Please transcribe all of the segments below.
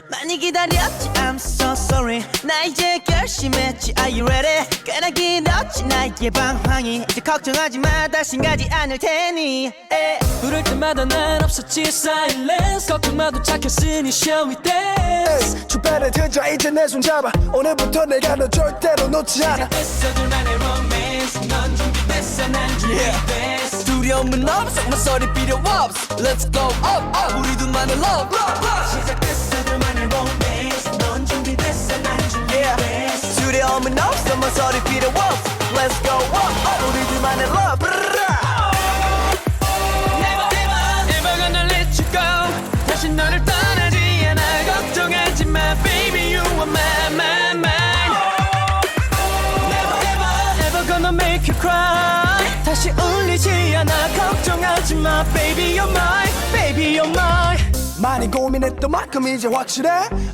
많이 기다렸지 I'm so sorry 나 이제 결심했지 Are you ready 꽤나 길었지 나의 방황이 이제 걱정하지 마 다신 가지 않을 테니 부를 때마다 난 없었지 silence 걱정 마도 착했으니 shall we dance 주변에 들자 이제 내 손 잡아 오늘부터 내가 너 절대로 놓지 않아 됐어 둘만의 romance 넌 준비됐어 난 준비됐어 두려움은 없어 모서리 필요 없어 Let's go up up 우리 둘만의 love 시작됐어 둘만의 romance 넌 준비됐어 난 준비됐어 두려움은 없어 모서리 필요 없어 Let's go up up 우리 둘만의 love Never gonna let you go 다시 너를 떠나지 않아 걱정하지 마 baby you are my Never gonna make you cry 다시 울리지 않아 걱정하지 마 baby you're mine baby you're mine 많이 고민했던 만큼 이제 확실해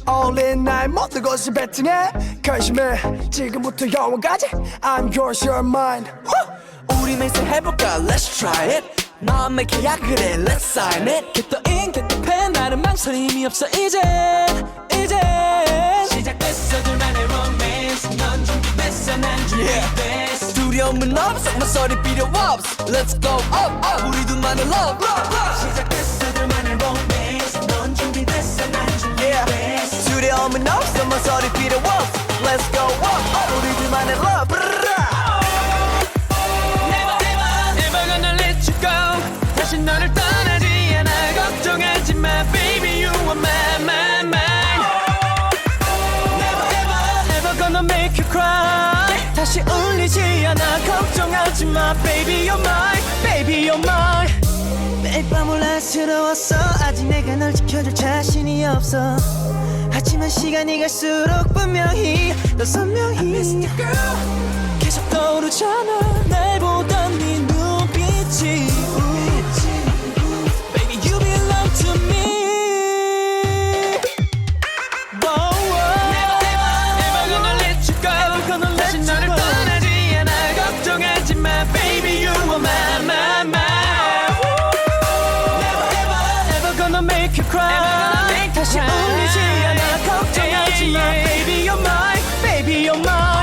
All in 나의 모든 것을 베팅해 결심해 지금부터 영원까지 I'm yours you're mine 우리 맹세 해볼까 Let's try it 마음의 계약을 해 Let's sign it Get the ink, get the pen 나는 망설임이 없어 이제 시작됐어 둘만의 romance 넌 준비됐어 난 준비됐어 두려움은 없어 모서리 필요 없어 Let's go up up 우리 둘만의 love 시작됐어 둘만의 romance 넌 준비됐어 난 준비됐어 두려움은 없어 모서리 필요 없어 Let's go up up 우리 둘만의 love Never gonna let you go 다시 너를 떠나지 않아 걱정하지 마 baby you are my Never gonna make you cry 다시 울리지 않아 걱정하지 마 baby you're mine baby you're mine 매일 밤 혼란스러웠어 아직 내가 널 지켜줄 자신이 없어 하지만 시간이 갈수록 분명히 더 선명히 계속 떠오르잖아 날 보던 네 눈빛이 Baby you belong to me Never gonna let you go 다시 너를 떠나지 않아 걱정하지 마 Baby you are my Never gonna make you cry 다시 울리지 않아 걱정하지 마 Baby you're mine Baby you're mine